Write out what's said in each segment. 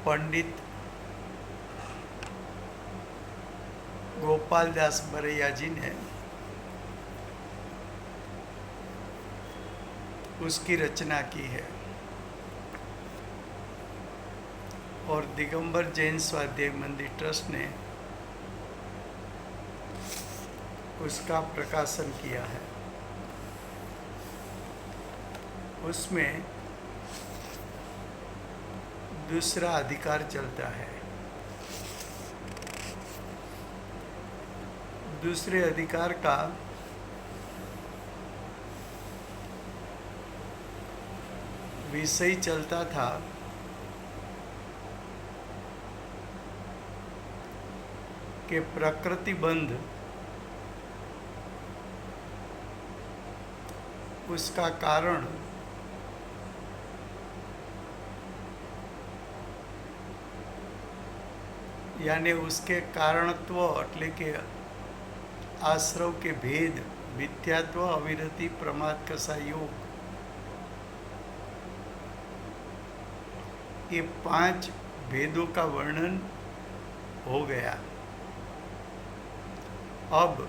पंडित गोपाल दास बरैया जी ने उसकी रचना की है और दिगंबर जैन स्वाध्याय मंदिर ट्रस्ट ने उसका प्रकाशन किया है। उसमें दूसरा अधिकार चलता है। दूसरे अधिकार का विषय चलता था कि प्रकृति बंध उसका कारण यानी उसके कारणत्व એટલે કે आश्रव के भेद, मिथ्यात्व, अविरति, प्रमाद, कसा, योग, ये 5 भेदों का वर्णन हो गया। अब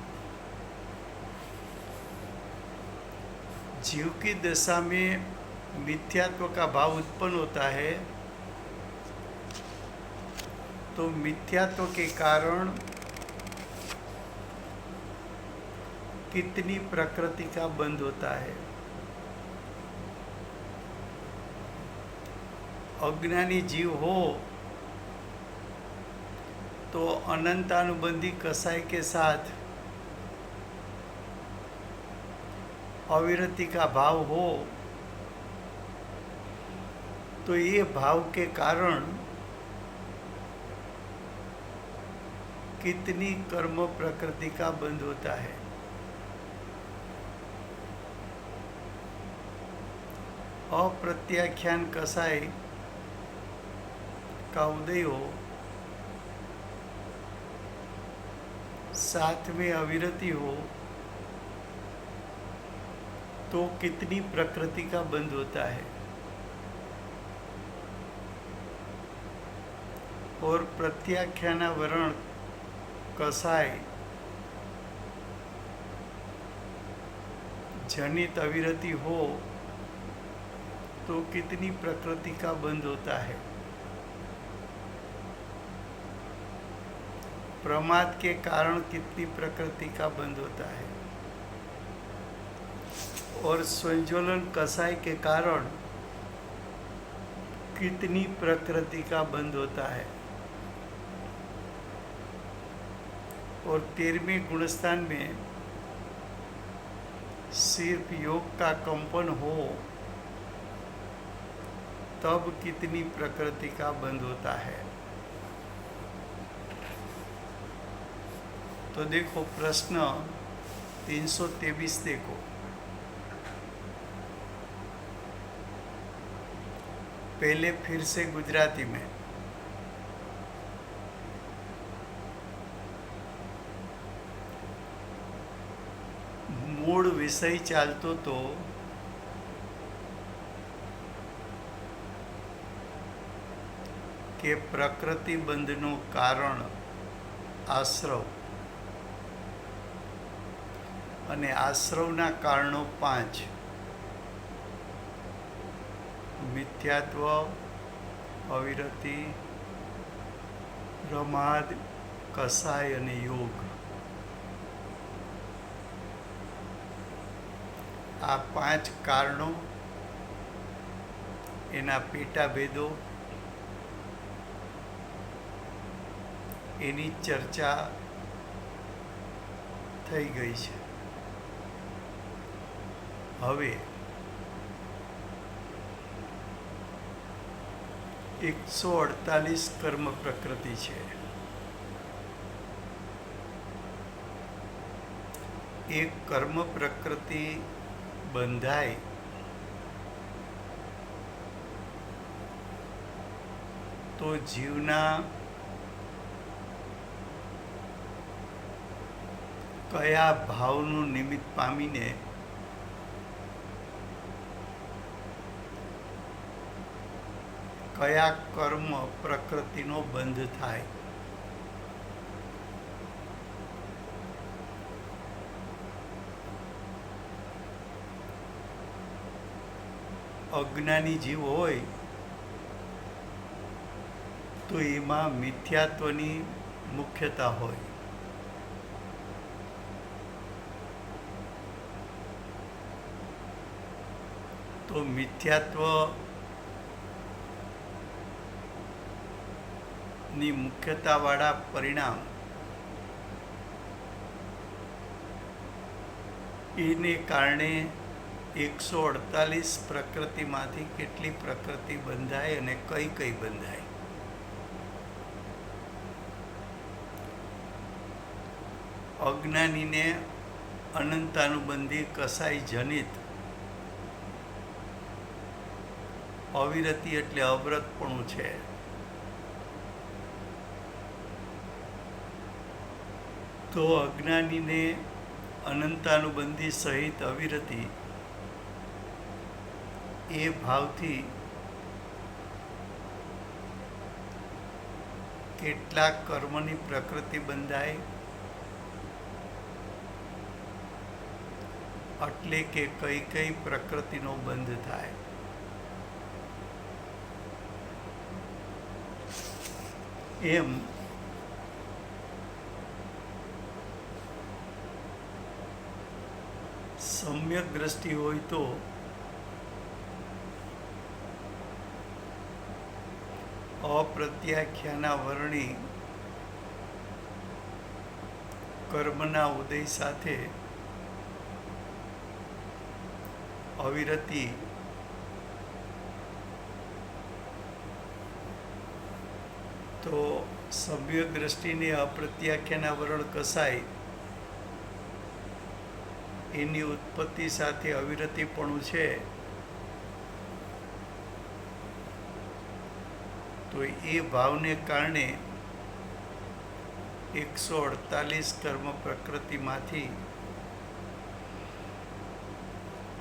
जीव की दशा में मिथ्यात्व का भाव उत्पन्न होता है तो मिथ्यात्व के कारण कितनी प्रकृति का बंध होता है। अज्ञानी जीव हो तो अनंतानुबंधी कसाय के साथ अविरति का भाव हो तो ये भाव के कारण कितनी कर्म प्रकृति का बंध होता है। अप्रत्याख्यान कसाय का उदय हो, साथ में अविरति हो तो कितनी प्रकृति का बंध होता है। और प्रत्याख्यानावरण कसाय जनित अविरति हो तो कितनी प्रकृति का बंध होता है। प्रमाद के कारण कितनी प्रकृति का बंध होता है और संज्वलन कसाय के कारण कितनी प्रकृति का बंध होता है। और 13वें गुणस्थान में सिर्फ योग का कंपन हो तब कितनी प्रकृति का बंध होता है। तो देखो प्रश्न 323 देखो। पहले फिर से गुजराती में। मूળ વિષય ચાલતો તો કે પ્રકૃતિ બંધનું કારણ આશ્રવ અને આશ્રવના કારણો 5: મિથ્યાત્વ, અવિરતિ, પ્રમાદ, કસાય અને યોગ। આ 5 કારણો, એના પેટાભેદો, એની ચર્ચા થઈ ગઈ છે। હવે 148 કર્મ પ્રકૃતિ છે। એક કર્મ પ્રકૃતિ બંધાય તો જીવના કયા ભાવનું નિમિત્ત પામીને કયા કર્મ પ્રકૃતિનો બંધ થાય? અજ્ઞાની જીવ હોય તો એમાં મિથ્યાત્વની મુખ્યતા હોય. તો મિથ્યાત્વની મુખ્યતાવાળા પરિણામ એને કારણે 148 પ્રકૃતિમાંથી કેટલી પ્રકૃતિ બંધાય અને કઈ કઈ બંધાય? અજ્ઞાનીને અનંતાનુબંધી કસાય જનિત અવિરતિ એટલે અવ્રતપણું છે. તો અજ્ઞાનીને અનંતાનુબંધી સહિત અવિરતિ એ ભાવથી કેટલાક કર્મની પ્રકૃતિ બંધાય, એટલે કે કઈ કઈ પ્રકૃતિનો બંધ થાય. એમ સમ્યક દ્રષ્ટિ હોય તો અપ્રત્યાખ્યાના વર્ણી કર્મના ઉદય સાથે અવિરતિ તો સમ્યક દ્રષ્ટિને અપ્રત્યાખ્યાના વરણ કસાય એની ઉત્પત્તિ સાથે અવિરતિપણું છે. તો એ ભાવને કારણે 148 કર્મ પ્રકૃતિમાંથી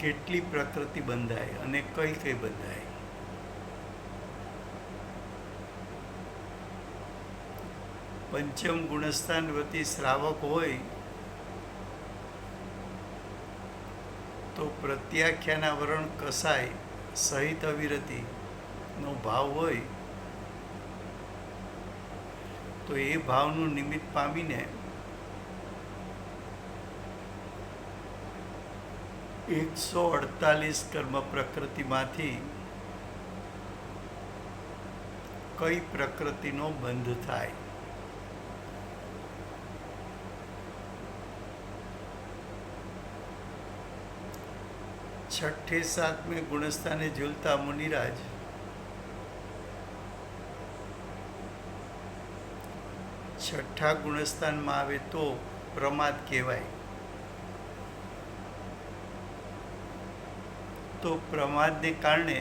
કેટલી પ્રકૃતિ બંધાય અને કઈ કઈ બંધાય? પંચમ ગુણસ્થાન વતી શ્રાવક હોય તો પ્રત્યાખ્યાના વરણ કસાય સહિત અવિરતિનો ભાવ હોય તો એ ભાવનું નિમિત્ત પામીને 148 કર્મ પ્રકૃતિમાંથી કઈ પ્રકૃતિનો બંધ થાય? છઠ્ઠે સાતમે ગુણસ્થાને ઝૂલતા મુનિરાજ છઠ્ઠા ગુણસ્થાનમાં આવે તો પ્રમાદ કહેવાય. તો પ્રમાદને કારણે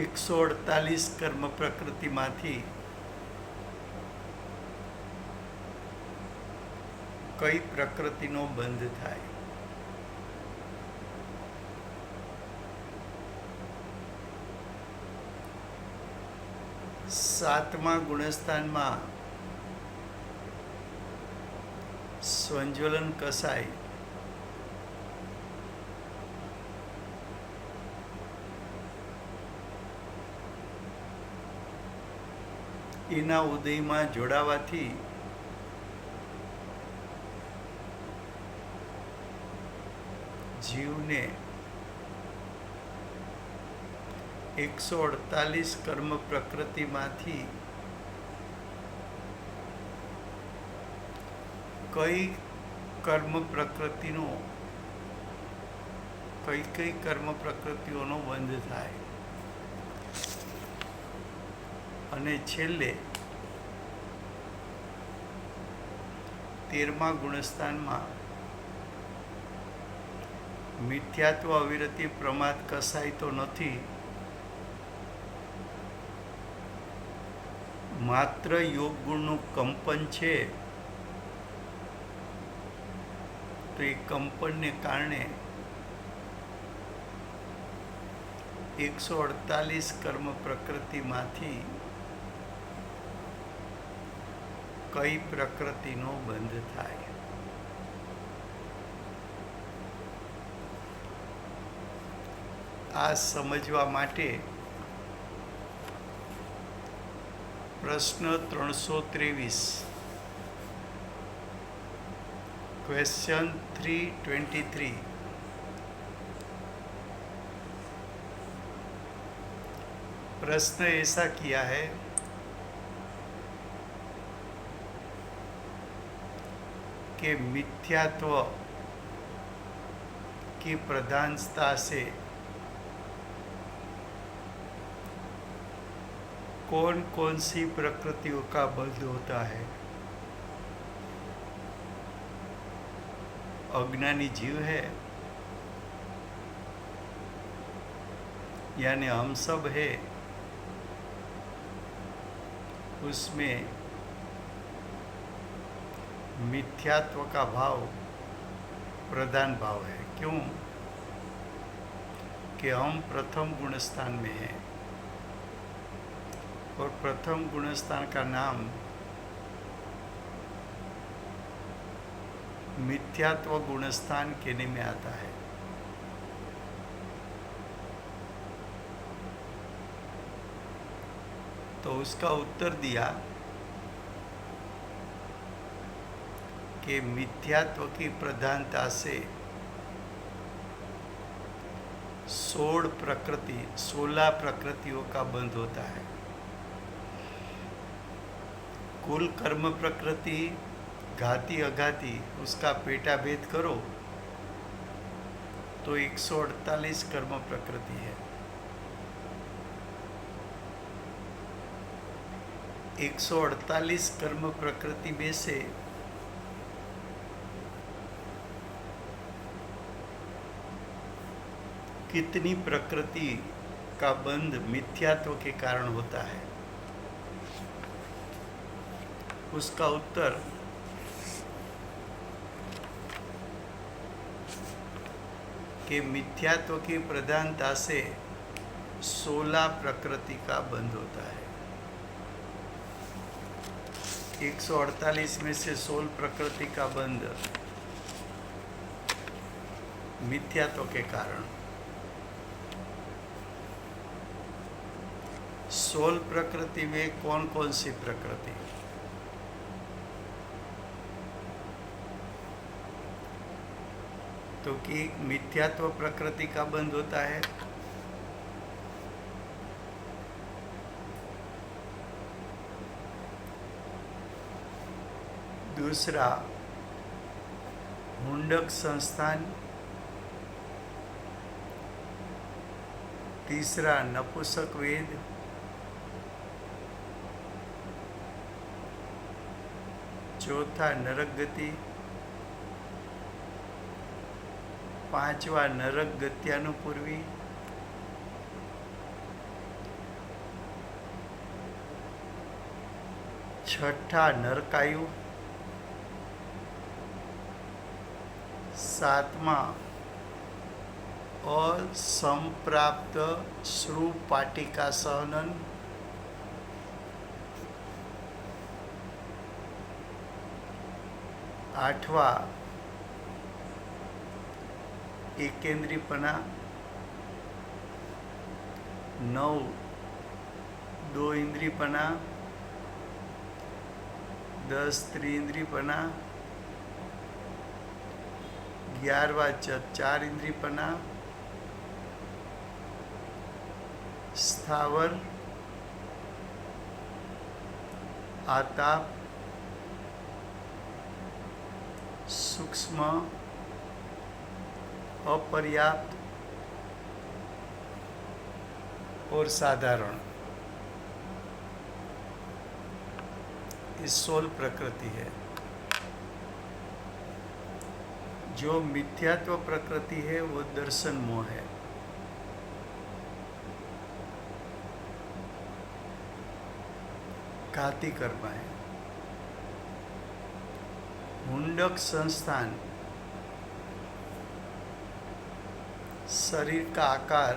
એકસો 48 કર્મ પ્રકૃતિમાંથી કઈ પ્રકૃતિનો બંધ થાય? સાતમા ગુણસ્થાનમાં સ્વંજ્વલન કસાય એના ઉદયમાં જોડાવાથી જીવને 148 કર્મ પ્રકૃતિમાંથી કઈ કર્મ પ્રકૃતિનો કઈ કર્મ પ્રકૃતિઓનો બંધ થાય? અને છેલ્લે 13મા ગુણસ્થાનમાં મિથ્યાત્વ અવિરતિ પ્રમાદ કસાય તો નથી, માત્ર યોગ ગુણનું કંપન છે. તો એ કંપનને કારણે 148 કર્મ પ્રકૃતિમાંથી કઈ પ્રકૃતિનો બંધ થાય? આ સમજવા માટે પ્રશ્ન 323 क्वेश्चन 323 प्रश्न ऐसा किया है कि मिथ्यात्व की प्रधानता से कौन कौन सी प्रकृतियों का बंध होता है? अज्ञानी जीव है यानी हम सब है, उसमें मिथ्यात्व का भाव प्रधान भाव है। क्यों? कि हम प्रथम गुणस्थान में हैं और प्रथम गुणस्थान का नाम मिथ्यात्व गुणस्थान कहने में आता है। तो उसका उत्तर दिया कि मिथ्यात्व की प्रधानता से 16 प्रकृतियों का बंध होता है। कुल कर्म प्रकृति घाती अघाती उसका पेटा भेद करो तो 148 कर्म प्रकृति है। 148 कर्म प्रकृति में से कितनी प्रकृति का बंध मिथ्यात्व के कारण होता है? उसका उत्तर कि मिथ्यात्व की प्रधानता से 16 प्रकृति का बंध होता है। 148 में से 16 प्रकृति का बंध मिथ्यात्व के कारण। 16 प्रकृति में कौन कौन सी प्रकृति? तो कि मिथ्यात्व प्रकृति का बंध होता है, दूसरा मुंडक संस्थान, तीसरा नपुंसक वेद, चौथा नरक गति, पांचवा नरक गत्यानुपूर्वी, छठा नरकायु, सातमा असंप्राप्त श्रुपाटिका सहनन, आठवा एकेंद्रीपना, 9 दो इंद्रीपना, 10 त्रिइंद्रीपना, 11वां 4 इंद्रीपना, स्थावर, आताप, सूक्ष्म, अपर्याप्त और साधारण, ये 16 प्रकृति है। जो मिथ्यात्व प्रकृति है वो दर्शन मोह है। घाती कर्म है। मुंडक संस्थान शरीर का आकार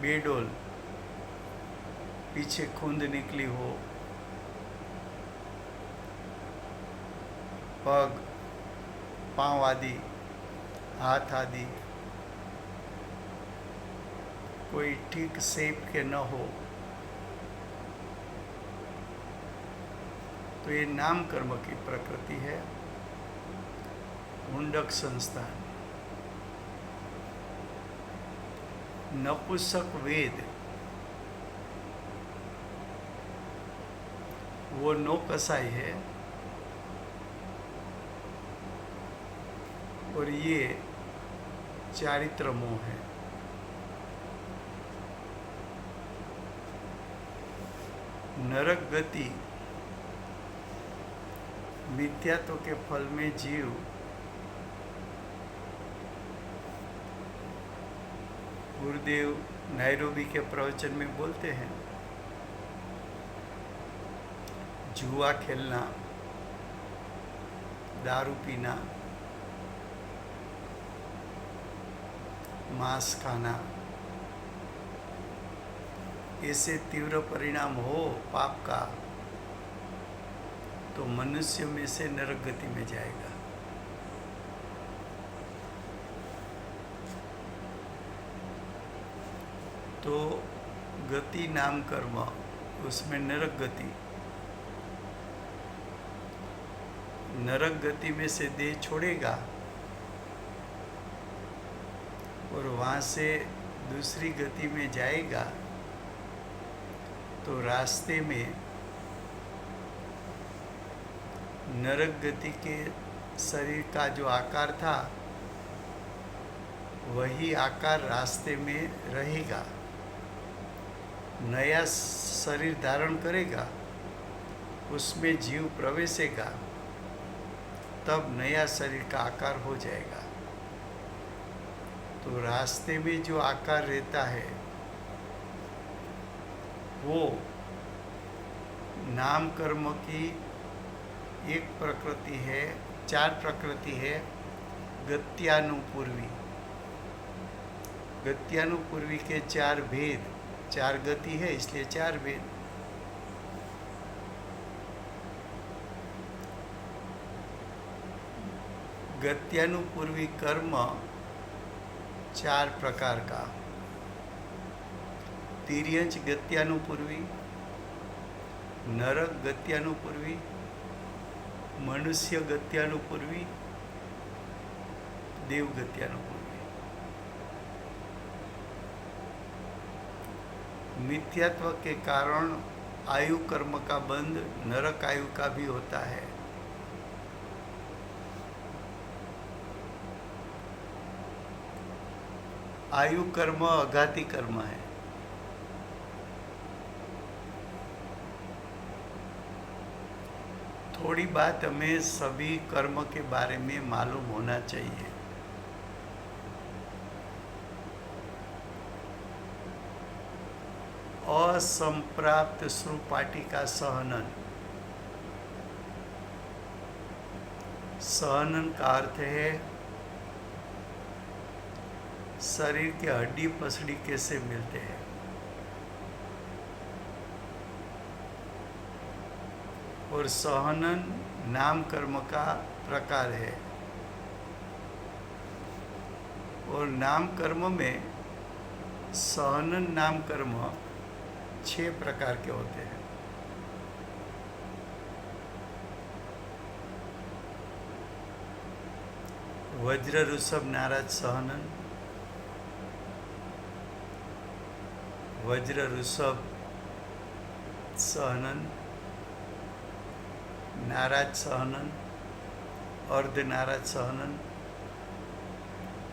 बेडोल, पीछे खूंद निकली हो, पग, पांव आदि, हाथ आदि कोई ठीक शेप के न हो, तो ये नाम कर्म की प्रकृति है। मुंडक संस्थान, नपुंसक वेद, वो नो कसाई है, और ये चारित्र मोह है। नरक गति, मिथ्यात्व के फल में जीव गुरुदेव नायरोबी के प्रवचन में बोलते हैं, जुआ खेलना, दारू पीना, मांस खाना, ऐसे तीव्र परिणाम हो पाप का, तो मनुष्य में से नरक गति में जाएगा। तो गति नाम कर्म, उसमें नरक गति, नरक गति में से देह छोड़ेगा और वहाँ से दूसरी गति में जाएगा, तो रास्ते में नरक गति के शरीर का जो आकार था वही आकार रास्ते में रहेगा। नया शरीर धारण करेगा, उसमें जीव प्रवेशेगा, तब नया शरीर का आकार हो जाएगा। तो रास्ते में जो आकार रहता है वो नाम कर्म की एक प्रकृति है, चार प्रकृति है। गत्यानुपूर्वी, गत्यानुपूर्वी के चार भेद, चार गति है इसलिए चार भेद। गत्यानुपूर्वी कर्म चार प्रकार का, तिर्यंच गत्यानुपूर्वी, नरक गत्यानुपूर्वी, मनुष्य गत्यानुपूर्वी, देव गत्यानुपूर्वी। मिथ्यात्व के कारण आयु कर्म का बंध नरक आयु का भी होता है। आयु कर्म अघाती कर्म है। थोड़ी बात हमें सभी कर्म के बारे में मालूम होना चाहिए। असंप्राप्त श्रुपाटी का सहनन, सहनन का अर्थ है शरीर के हड्डी पसड़ी कैसे मिलते हैं। और सहनन नाम कर्म का प्रकार है। और नाम कर्म में सहनन नाम कर्म 6 प्रकार के होते हैं। वज्र ऋषभ नाराज सहनन, वज्र ऋषभ सहनन, नाराज सहनन, अर्ध नाराज सहनन,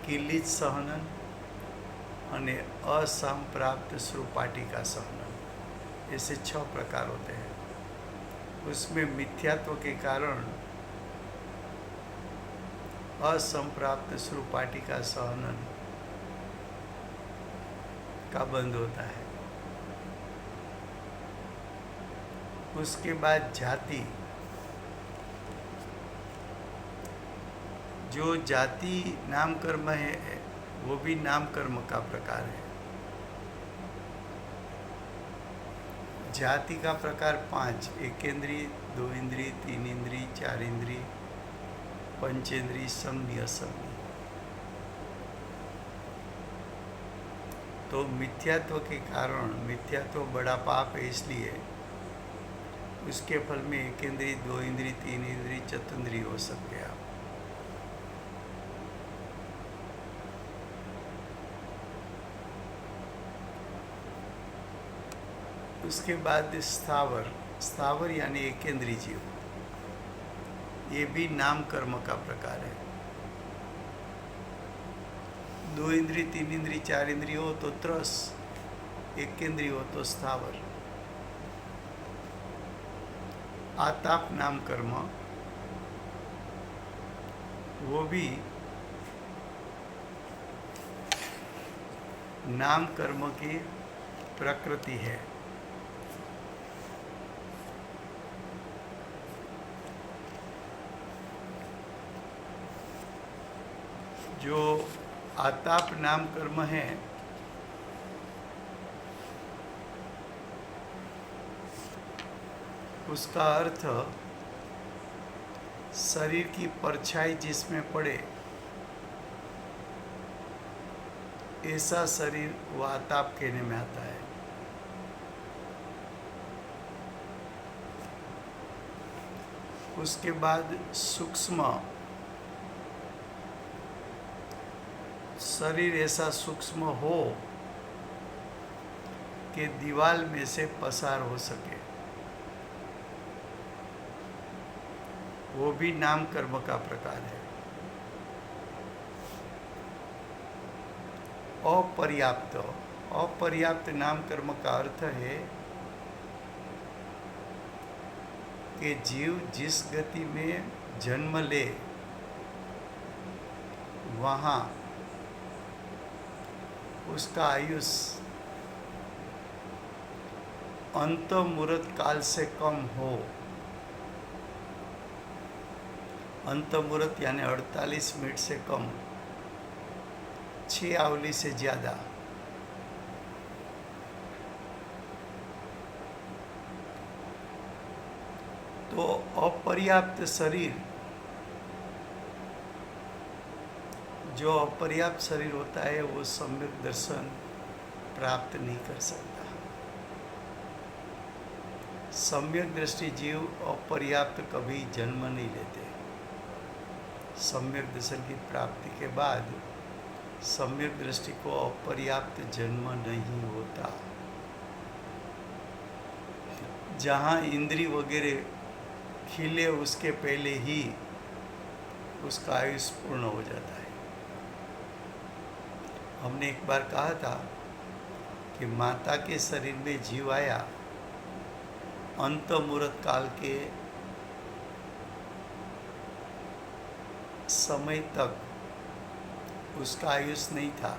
किलिच सहनन અને असंप्राप्त श्रुपाटी का सहनन, ऐसे 6 प्रकार होते हैं। उसमें मिथ्यात्व के कारण असंप्राप्त श्रुपाटी का सहनन का बंद होता है। उसके बाद जाति, जो जाति नाम कर्म है वो भी नाम कर्म का प्रकार है। जाति का प्रकार 5: एक इंद्रिय, 2 इंद्रिय, 3 इंद्रिय, 4 इंद्रिय, पंचेंद्रिय, संज्ञ, असंज्ञ। तो मिथ्यात्व के कारण, मिथ्यात्व बड़ा पाप है, इसलिए उसके फल में एक इंद्रिय, 2 इंद्रिय, 3 इंद्रिय, चतुर्ंद्रिय हो सकते हैं आप। उसके बाद स्थावर, स्थावर यानी एक इंद्रिय जीव, ये भी नाम कर्म का प्रकार है। 2 इंद्रिय, 3 इंद्रिय, 4 इंद्रिय हो तो त्रस, एक इंद्रिय हो तो स्थावर। आताप नाम कर्म, वो भी नाम कर्म की प्रकृति है। जो आताप नाम कर्म है, उसका अर्थ शरीर की परछाई जिसमें पड़े ऐसा शरीर वो आताप कहने में आता है। उसके बाद सूक्ष्म, शरीर ऐसा सूक्ष्म हो कि दीवार में से पसार हो सके, वो भी नाम कर्म का प्रकार है। अपर्याप्त, अपर्याप्त नाम कर्म का अर्थ है कि जीव जिस गति में जन्म ले वहाँ उसका आयुष्य अंत मुहूर्त काल से कम हो। अंत मुहूर्त यानी 48 मिनट से कम, 6 आवली से ज़्यादा। तो अपर्याप्त शरीर, जो अपर्याप्त शरीर होता है वो सम्यक दर्शन प्राप्त नहीं कर सकता। सम्यक दृष्टि जीव अपर्याप्त कभी जन्म नहीं लेते। सम्यक दर्शन की प्राप्ति के बाद सम्यक दृष्टि को अपर्याप्त जन्म नहीं होता। जहाँ इंद्रिय वगैरह खिले उसके पहले ही उसका आयुष्य पूर्ण हो जाता है। हमने एक बार कहा था कि माता के शरीर में जीव आया, अंत मुहूर्त काल के समय तक उसका आयुष्य नहीं था।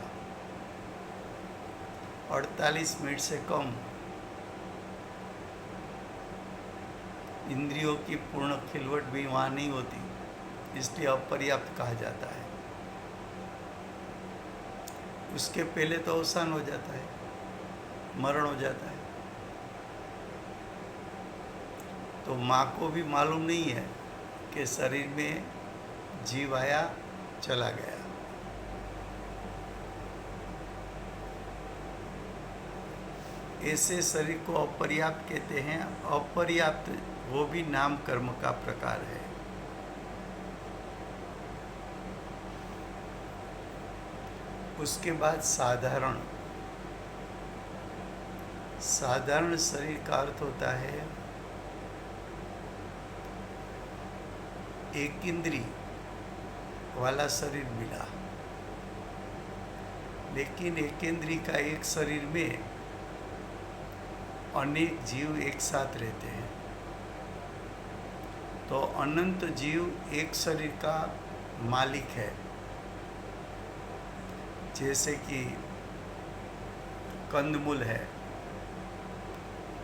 48 मिनट से कम इंद्रियों की पूर्ण खिलवट भी वहाँ नहीं होती, इसलिए अपर्याप्त कहा जाता है। उसके पहले तो अवसान हो जाता है, मरण हो जाता है। तो माँ को भी मालूम नहीं है कि शरीर में जीव आया चला गया। ऐसे शरीर को अपर्याप्त कहते हैं। अपर्याप्त वो भी नाम कर्म का प्रकार है। उसके बाद साधारण, साधारण शरीर का अर्थ होता है एक इंद्रिय वाला शरीर मिला, लेकिन एक इंद्रिय का एक शरीर में अनेक जीव एक साथ रहते हैं। तो अनंत जीव एक शरीर का मालिक है। जैसे कि कंदमूल है,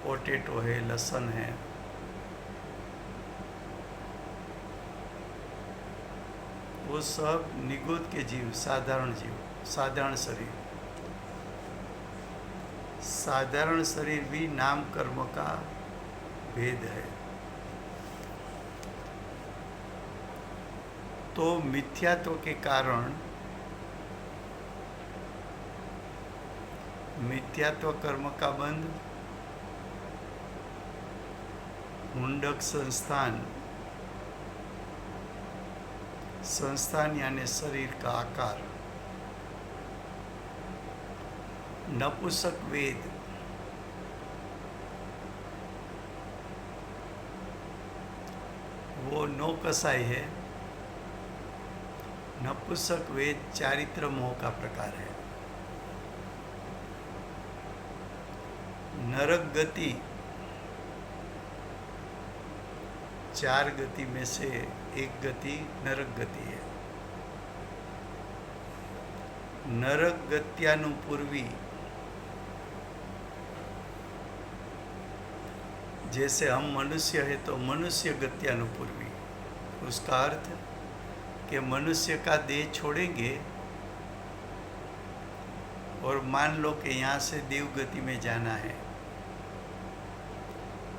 पोटैटो है, लहसुन है, वो सब निगुत के जीव, साधारण जीव, साधारण शरीर। साधारण शरीर भी नाम कर्म का भेद है। तो मिथ्यात्व के कारण मिथ्यात्व कर्म का बंध, मुंडक संस्थान यानी शरीर का आकार, नपुंसक वेद, वो नो कसाई है। नपुंसक वेद चारित्र मोह का प्रकार है। नरक गति 4 गति में से एक गति नरक गति है। नरक गत्यानुपूर्वी, जैसे हम मनुष्य है तो मनुष्य गत्यानुपूर्वी, उसका अर्थ कि मनुष्य का देह छोड़ेंगे और मान लो कि यहाँ से देव गति में जाना है,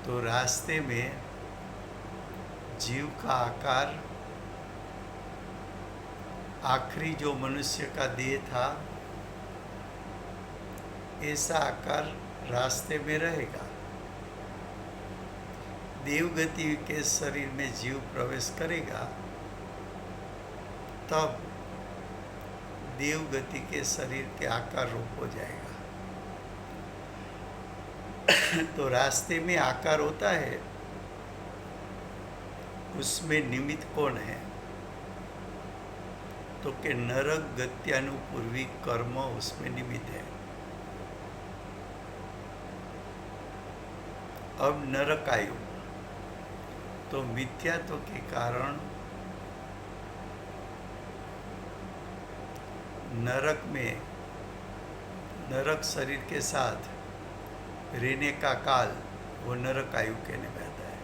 तो रास्ते में जीव का आकार आखिरी जो मनुष्य का देह था ऐसा आकार रास्ते में रहेगा। देवगति के शरीर में जीव प्रवेश करेगा तब देवगति के शरीर के आकार रूप हो जाएगा। तो रास्ते में आकार होता है, उसमें निमित्त कौन है? तो के नरक गत्यानुपूर्वी कर्म उसमें निमित्त है। अब नरक आयु, तो मिथ्यात्व के कारण नरक में, नरक शरीर के साथ रहने का काल वो नरक आयु कहने में आता है।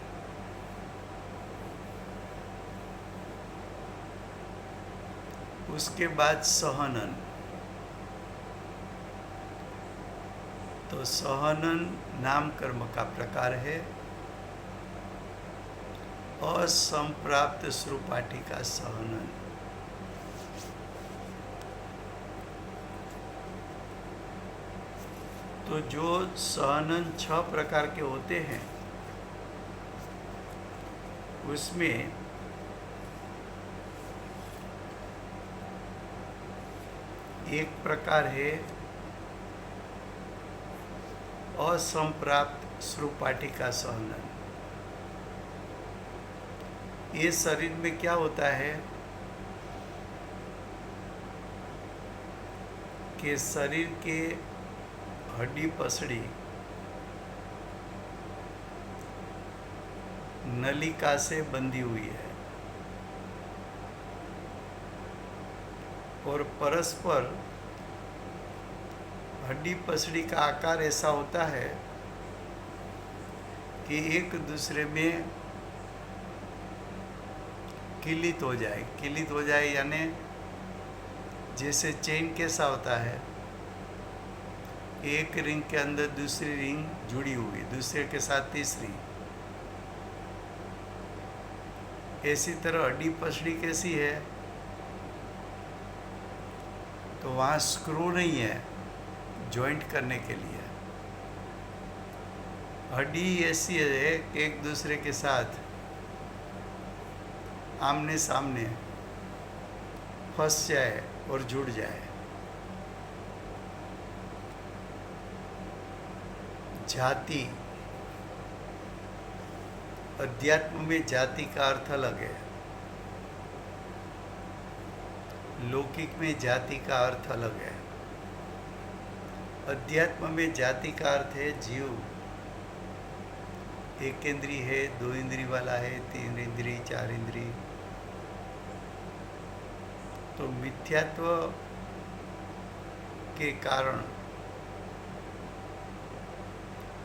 उसके बाद सहनन, तो सहनन नाम कर्म का प्रकार है। असंप्राप्त श्रुपाठी का सहनन, तो जो सहनन 6 प्रकार के होते हैं उसमें एक प्रकार है असंप्राप्त श्रुपाठी का सहनन। ये शरीर में क्या होता है कि शरीर के हड्डी पसड़ी नलिका से बंधी हुई है और परस्पर हड्डी पसड़ी का आकार ऐसा होता है कि एक दूसरे में किलित हो जाए। किलित हो जाए यानी जैसे चेन कैसा होता है, एक रिंग के अंदर दूसरी रिंग जुड़ी हुई, दूसरे के साथ तीसरी। ऐसी तरह हड्डी पसड़ी कैसी है, तो वहाँ स्क्रू नहीं है जॉइंट करने के लिए। हड्डी ऐसी है कि एक दूसरे के साथ आमने सामने फंस जाए और जुड़ जाए। जाति, अध्यात्म में जाति का अर्थ अलग है, लौकिक में जाति का अर्थ अलग है। अध्यात्म में जाति का अर्थ है जीव एक इंद्री है, 2 इंद्री वाला है, 3 इंद्री, 4 इंद्री। तो मिथ्यात्व के कारण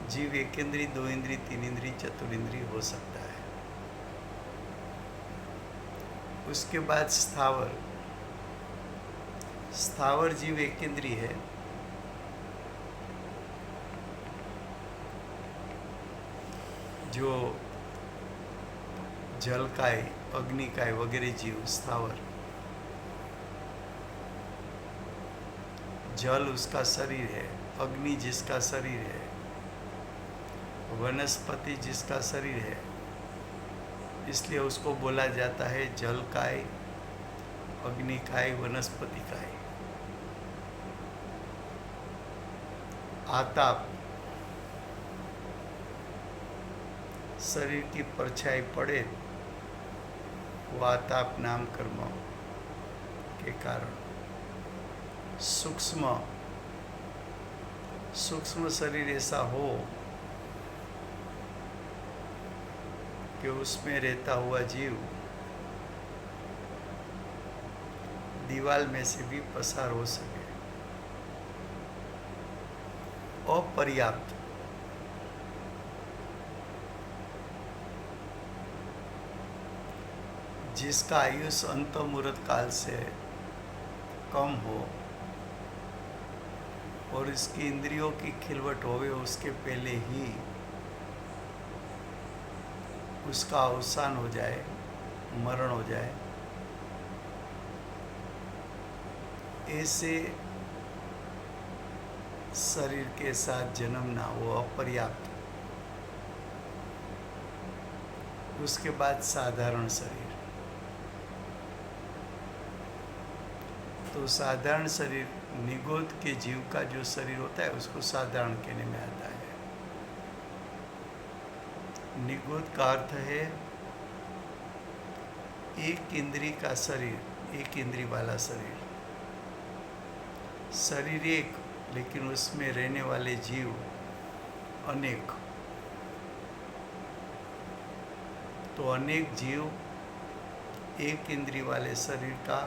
जीव एक इंद्री, 2 इंद्री, 3 इंद्री, चतुर्इंद्री हो सकता है। उसके बाद स्थावर, स्थावर जीव एक इंद्री है જો जलकाय, अग्निकाय वगैरह जीव स्थावर, जल उसका शरीर है, अग्नि जिसका शरीर है, वनस्पति जिसका शरीर है, इसलिए उसको बोला जाता है जलकाय, अग्निकाय, वनस्पतिकाय। आताप, शरीर की परछाई पड़े वो आताप नाम कर्म के कारण। सूक्ष्म शरीर ऐसा हो कि उसमें रहता हुआ जीव दीवाल में से भी पसार हो सके। अपर्याप्त, जिसका आयुष अंत मुहूर्त काल से कम हो और इसकी इंद्रियों की खिलवट होवे उसके पहले ही उसका अवसान हो जाए, मरण हो जाए, ऐसे शरीर के साथ जन्मना वो अपर्याप्त। उसके बाद साधारण शरीर। तो साधारण शरीर निगोद के जीव का जो शरीर होता है उसको साधारण कहने में आता है। निगोद का अर्थ है एक इंद्री का शरीर, एक इंद्री वाला शरीर। शरीर एक, लेकिन उसमें रहने वाले जीव अनेक। तो अनेक जीव एक इंद्री वाले शरीर का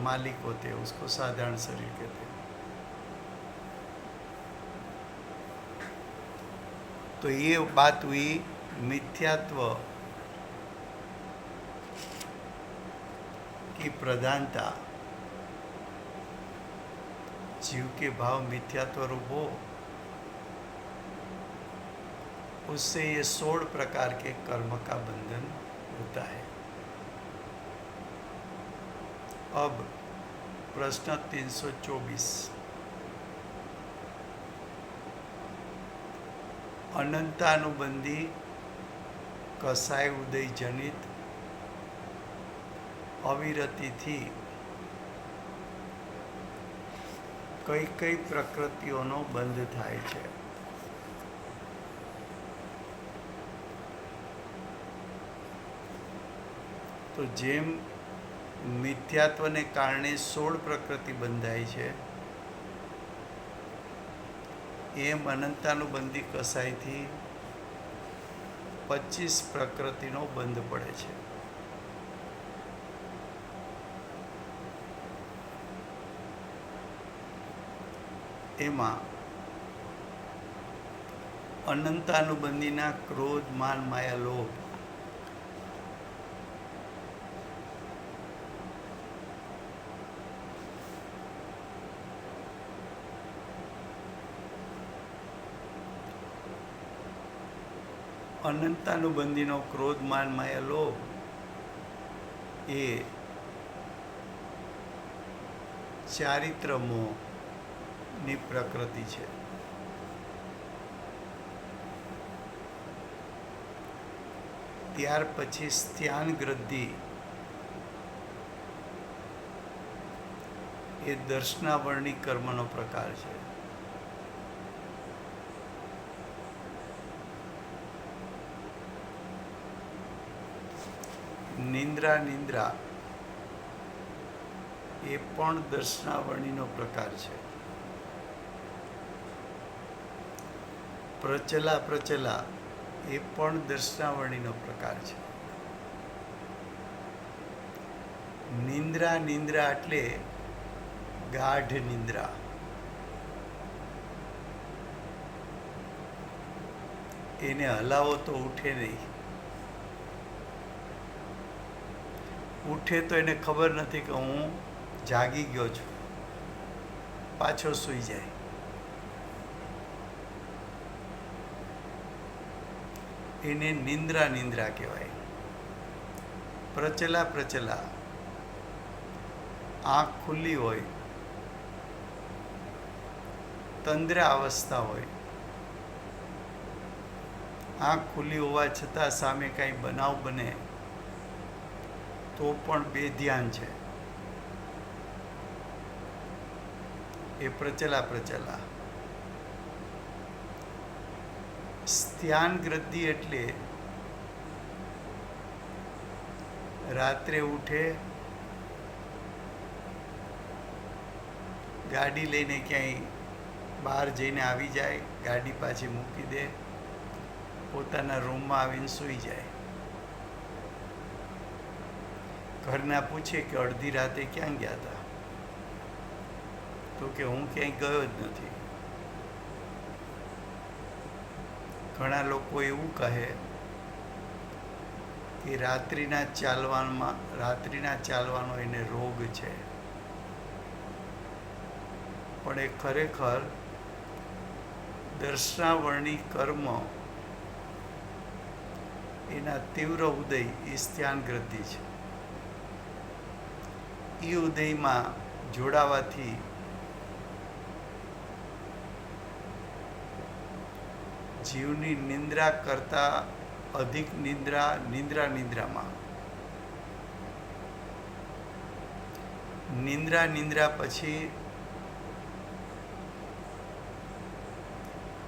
मालिक होते हैं, उसको साधारण शरीर कहते हैं। तो ये बात हुई मिथ्यात्व की प्रधानता। जीव के भाव मिथ्यात्व रूप हो, उससे ये 16 प्रकार के कर्म का बंधन होता है। अब प्रश्न 324, अनंतानुबंधी कसाय उदय जनित अविरति थी कई कई प्रकृतिओनो બંધ થાય છે। તો જેમ મિથ્યાત્વને કારણે 16 પ્રકૃતિ બંધાય છે, એમ અનંતાનુબંધી કસાયથી 25 પ્રકૃતિનો બંધ પડે છે। એમાં અનંતાનુબંધીના ક્રોધ, માન, માયા, લોભ અનંતાનુબંધીનો ક્રોધ, માન, માયા, લોભ એ ચારિત્ર મોહની પ્રકૃતિ છે। ત્યાર પછી સ્થાન ગ્રદ્ધિ એ દર્શનાવરણી કર્મનો પ્રકાર છે। નિંદ્રા નિંદ્રા એ પણ દર્શનાવરણીનો પ્રકાર છે। પ્રચલા પ્રચલા એ પણ દર્શનાવરણીનો પ્રકાર છે। નિંદ્રા નિંદ્રા એટલે ગાઢ નિંદ્રા, એને હલાવો તો ઉઠે નહીં, ઉઠે તો એને ખબર નથી કે હું જાગી ગયો છું, પાછો સૂઈ જાય। એને નિંદ્રા નિંદ્રા કહેવાય. પ્રચલા પ્રચલા, આંખ ખુલ્લી હોય, તંદ્રા અવસ્થા હોય, આંખ ખુલ્લી હોવા છતાં સામે કાંઈ બનાવ બને તો પણ બેધ્યાન છે, એ પ્રચલા પ્રચલા. સ્થાન ગ્રદ્ધિ એટલે રાત્રે ઉઠે, ગાડી લઈને ક્યાંય બહાર જઈને આવી જાય, ગાડી પાછી મૂકી દે, પોતાના રૂમમાં આવીને સૂઈ જાય. ઘરના પૂછે કે અડધી રાતે ક્યાં ગયા હતા, તો કે હું ક્યાંય ગયો જ નથી. ઘણા લોકો એવું કહે કે રાત્રિના ચાલવાનો એને રોગ છે, પણ એ ખરેખર દર્શનાવર્ણી કર્મ એના તીવ્ર ઉદય એ સ્થાન ગ્રદ્ધિ છે. એ ઉદયમાં જોડાવાથી જીવની નિંદ્રા કરતાં અધિક નિંદ્રામાં નિંદ્રા પછી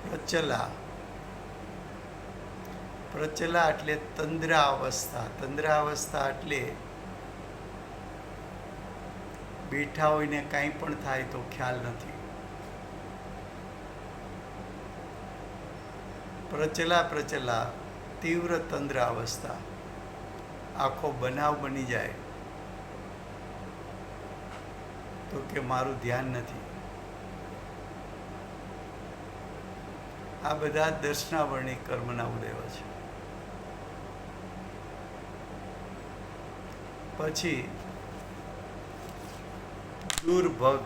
પ્રચલા એટલે તંદ્રા અવસ્થા એટલે બેઠા હોઈને કાંઈ પણ થાય તો ખ્યાલ નથી. પ્રચલા તીવ્ર તંદ્ર અવસ્થા, આખો બનાવ બની જાય તો કે મારું ધ્યાન નથી. આ બધા દર્શનાવર્ણી કર્મના ઉદયો છે. પછી દુર્ભગ.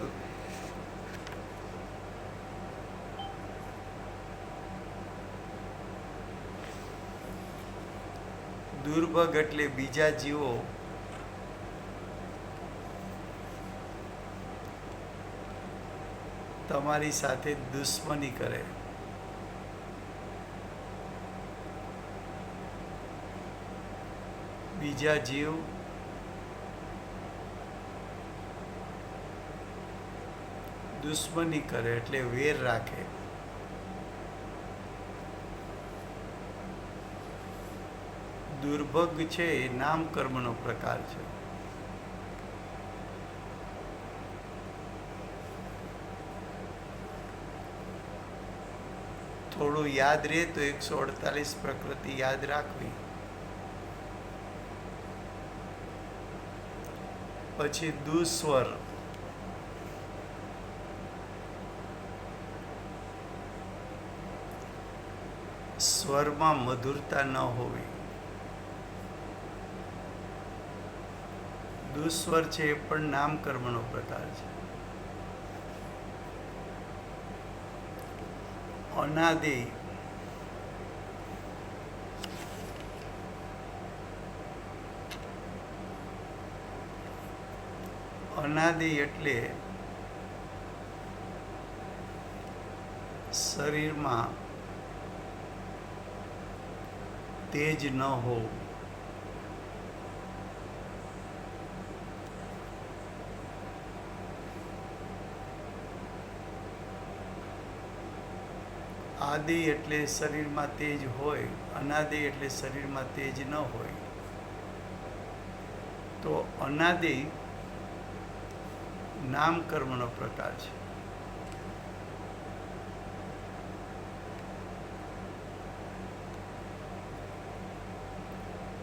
દુર્ભગ એટલે બીજા જીવો તમારી સાથે દુશ્મની કરે, બીજા જીવ દુશ્મની કરે એટલે વેર રાખે. દુર્ભગ છે એ નામ કર્મનો પ્રકાર છે. થોડું યાદ રહે તો 148 પ્રકૃતિ યાદ રાખવી. પછી દુસ્વર. સ્વરમાં મધુરતા ન હોવી. દુસ્વર છે એ પણ નામ કર્મનો પ્રકાર છે. અનાદિ. અનાદિ એટલે શરીરમાં તેજ ન હોવું. આદિ એટલે શરીરમાં તેજ હોય, અનાદિ એટલે શરીરમાં તેજ ન હોય. તો અનાદિ નામ કર્મનો પ્રકાર છે.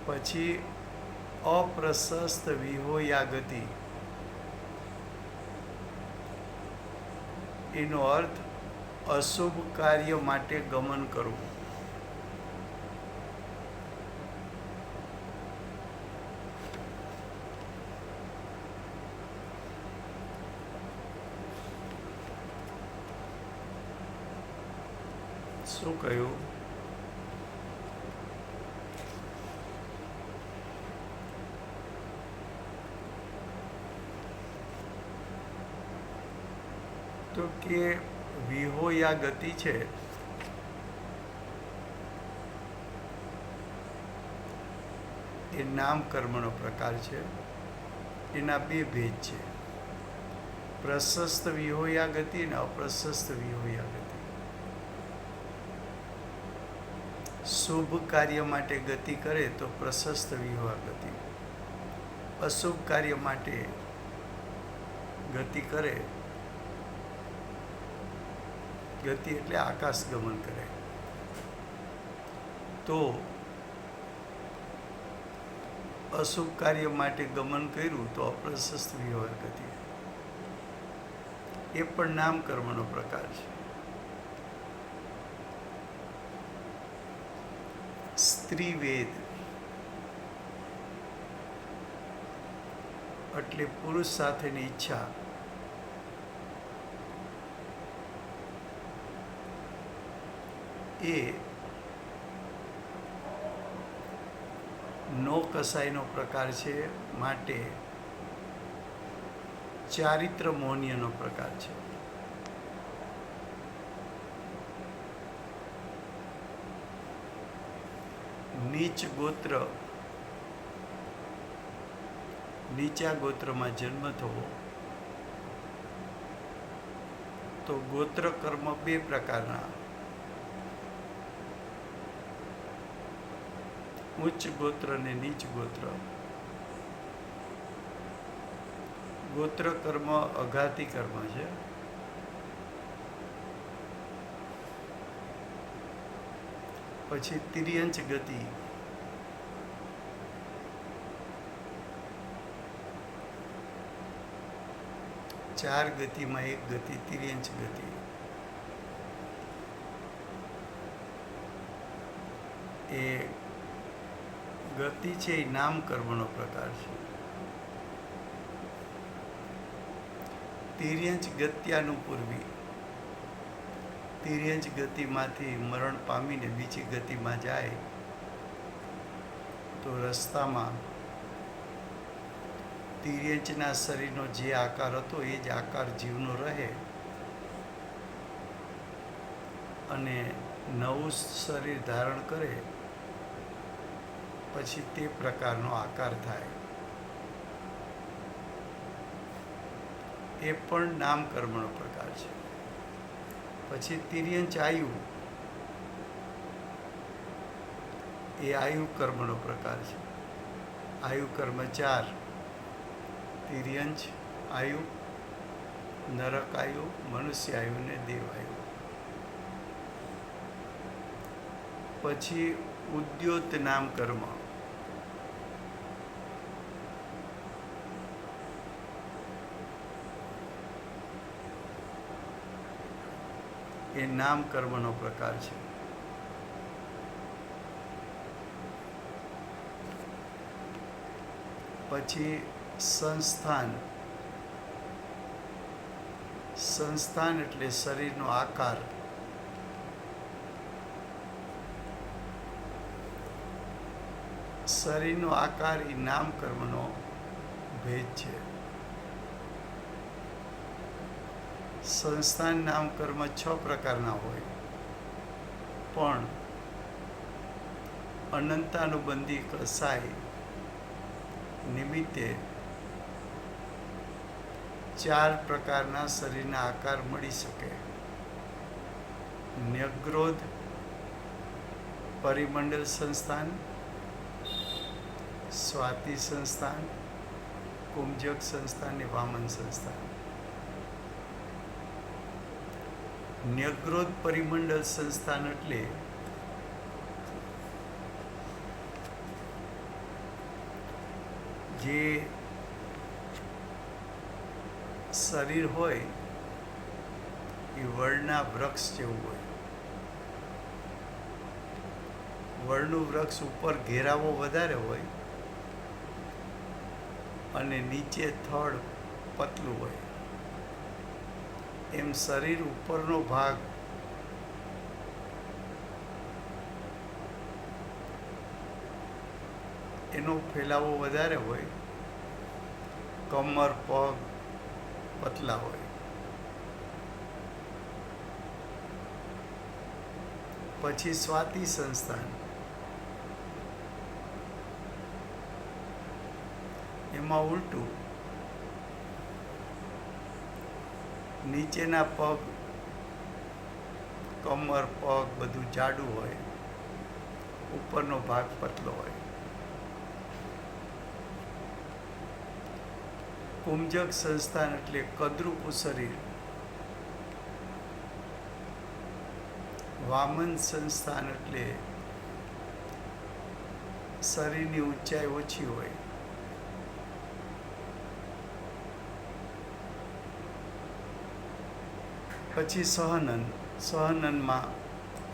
પછી અપ્રશસ્ત વિહોયાગતિ. એનો અર્થ અશુભ કાર્ય માટે ગમન કરવું. શું કહ્યું? તો કે વિહોયા ગતિ છે એ નામ કર્મનો પ્રકાર છે. એના બે ભેદ છે, પ્રશસ્ત વિહોયા ગતિ અને અપ્રશસ્ત વિહોયા ગતિ. શુભ કાર્ય માટે ગતિ કરે તો પ્રશસ્ત વિહોયા ગતિ, અશુભ કાર્ય માટે ગતિ કરે, ગતિ એટલે આકાશ ગમન કરે, તો અશુભ કાર્ય માટે ગમન કર્યું તો અપ્રશસ્ત વિહોયા ગતિ. એ પણ નામ કર્મનો પ્રકાર છે. સ્ત્રીવેદ એટલે પુરુષ સાથેની ઈચ્છા એ નો કસાયનો પ્રકાર છે, માટે ચારિત્ર મૌન્યનો પ્રકાર છે. નીચ ગોત્ર, નીચા ગોત્રમાં જન્મ થવો, તો ગોત્ર કર્મ બે પ્રકારના, ઉચ્ચ ગોત્ર અને નીચ ગોત્ર. ગોત્ર કર્મ અઘાતી કર્મ છે. પછી તિર્યંચ ગતિ, ચાર ગતિમાં એક ગતિ તિર્યંચ ગતિ. એ ગતિ છે એ નામ કર્મનો પ્રકાર છે. તિર્યંચ ગત્યાનુપૂર્વી, તિર્યંચ ગતિમાંથી મરણ પામીને બીજી ગતિમાં જાય તો રસ્તામાં તિર્યંચના શરીરનો જે આકાર હતો એ જ આકાર જીવનો રહે અને નવું શરીર ધારણ કરે પછી તે પ્રકારનો આકાર થાય. એ પણ નામ કર્મનો પ્રકાર છે. પછી તિર્યંચ આયુ, એ આયુ કર્મનો પ્રકાર છે. આયુ કર્મ ચાર, તિર્યંચ આયુ, નરક આયુ, મનુષ્ય આયુ ને દેવ આયુ. પછી ઉદ્યોત નામ કર્મ, એ નામ કર્મનો પ્રકાર છે. પછી સંસ્થાન, સંસ્થાન એટલે શરીરનો આકાર. શરીરનો આકાર એ નામ કર્મનો ભેદ છે. સંસ્થાન નામ કર્મ 6 પ્રકારના હોય, પણ અનંતાનુબંધી કસાય નિમિત્તે 4 પ્રકારના શરીરના આકાર મળી શકે. ન્યગ્રોધ, પરિમંડલ સંસ્થાન, સ્વાતિ સંસ્થાન, કુંજક સંસ્થાન ને વામન સંસ્થાન. ન્યગ્રોધ પરિમંડલ સંસ્થાન એટલે જે શરીર હોય એ વડના વૃક્ષ જેવું હોય. વડનું વૃક્ષ ઉપર ઘેરાવો વધારે હોય અને નીચે થડ પતલું હોય. એમ શરીર ઉપરનો ભાગ એનો ફેલાવો વધારે હોય, કમર પગ પતલા હોય. પછી સ્વાતિ સંસ્થાન, એમાં ઉલટું, નીચેના પગ, કમર, પગ બધું જાડું હોય, ઉપરનો ભાગ પતલો હોય. કુંજક સંસ્થાન એટલે કદરૂપું શરીર. વામન સંસ્થાન એટલે શરીરની ઊંચાઈ ઓછી હોય. પછી સહનન. સહનનમાં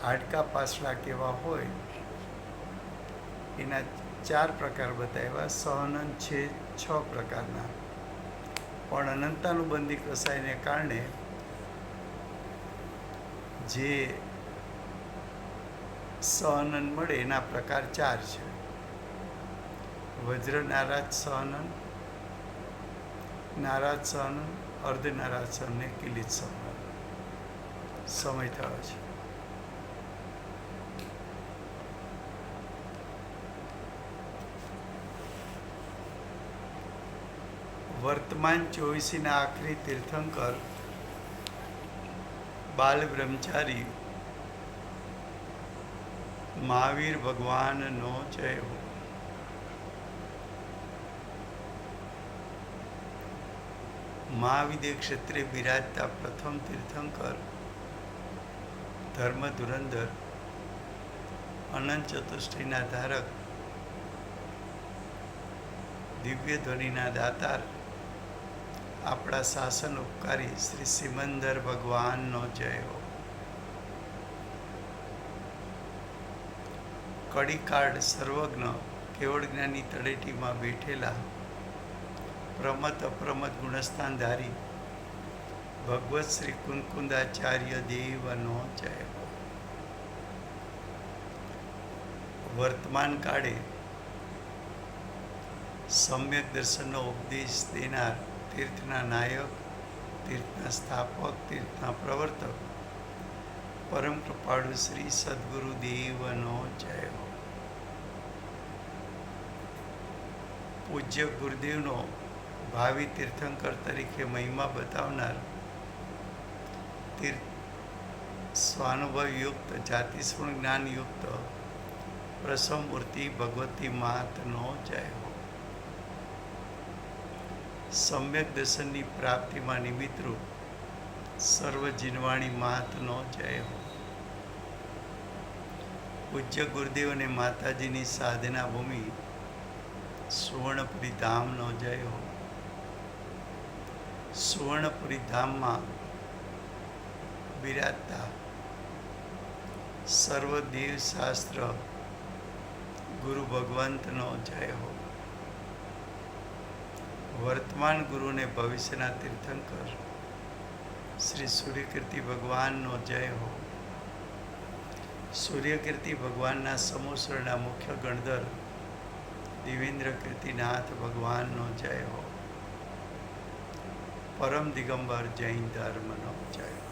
હાડકા પાછળા કેવા હોય એના 4 પ્રકાર બતાવ્યા. સહનન છે 6 પ્રકારના, પણ અનંતાનુબંધી કસાયને કારણે જે સહનન મળે એના પ્રકાર 4 છે. વજ્ર નારાજ સહનન, નારાજ સહનન, અર્ધ નારાજ સહનન ને કિલિત સહનન. સમય થયો છે. વર્તમાન 24ના આખરી તીર્થંકર બાલ બ્રહ્મચારી મહાવીર ભગવાનનો જય હો. મહાવિદ્ય ક્ષેત્રે બિરાજતા પ્રથમ તીર્થંકર ધર્મ ધુરંધર, અનંત ચતુષ્ટિના ધારક, દિવ્ય ધ્વનિના દાતાર, આપણા શાસન ઉપકારી શ્રી સિમંદર ભગવાનનો જય હો. કડીકાળ સર્વજ્ઞ કેવળ જ્ઞાની તળેટીમાં બેઠેલા પ્રમત અપ્રમત ગુણસ્થાનધારી ભગવત શ્રી કુંકુંદાચાર્ય દેવનો જય હો. વર્તમાન કાળે સમ્યક દર્શનનો ઉપદેશ દેનાર તીર્થના નાયક, તીર્થના સ્થાપક, તીર્થના પ્રવર્તક, પરમ કૃપાળુ શ્રી સદગુરુ દેવનો જય હો. પૂજ્ય ગુરુદેવનો ભાવિ તીર્થંકર તરીકે મહિમા બતાવનાર તીર્થ સ્વાનુભવયુક્ત, જાતિસ્પૃણ જ્ઞાનયુક્ત પ્રસમમૂર્તિ ભગવતી માતનો જય હો. સમ્યક દર્શનની પ્રાપ્તિમાં નિમિત્તરૂપ સર્વ જીનવાણી માતનો જય હો. પૂજ્ય ગુરુદેવ અને માતાજીની સાધના ભૂમિ સુવર્ણપુરી ધામનો જય હો. સુવર્ણપુરી ધામમાં બિરાજતા સર્વ દેવ શાસ્ત્ર ગુરુ ભગવંતનો જય હો. વર્તમાન ગુરુ અને ભવિષ્યના તીર્થંકર શ્રી સૂર્યકીર્તિ ભગવાનનો જય હો. સૂર્યકીર્તિ ભગવાનના સમોસરના મુખ્ય ગણધર દેવેન્દ્ર કીર્તિનાથ ભગવાનનો જય હો. પરમ દિગંબર જૈન ધર્મનો જય હો.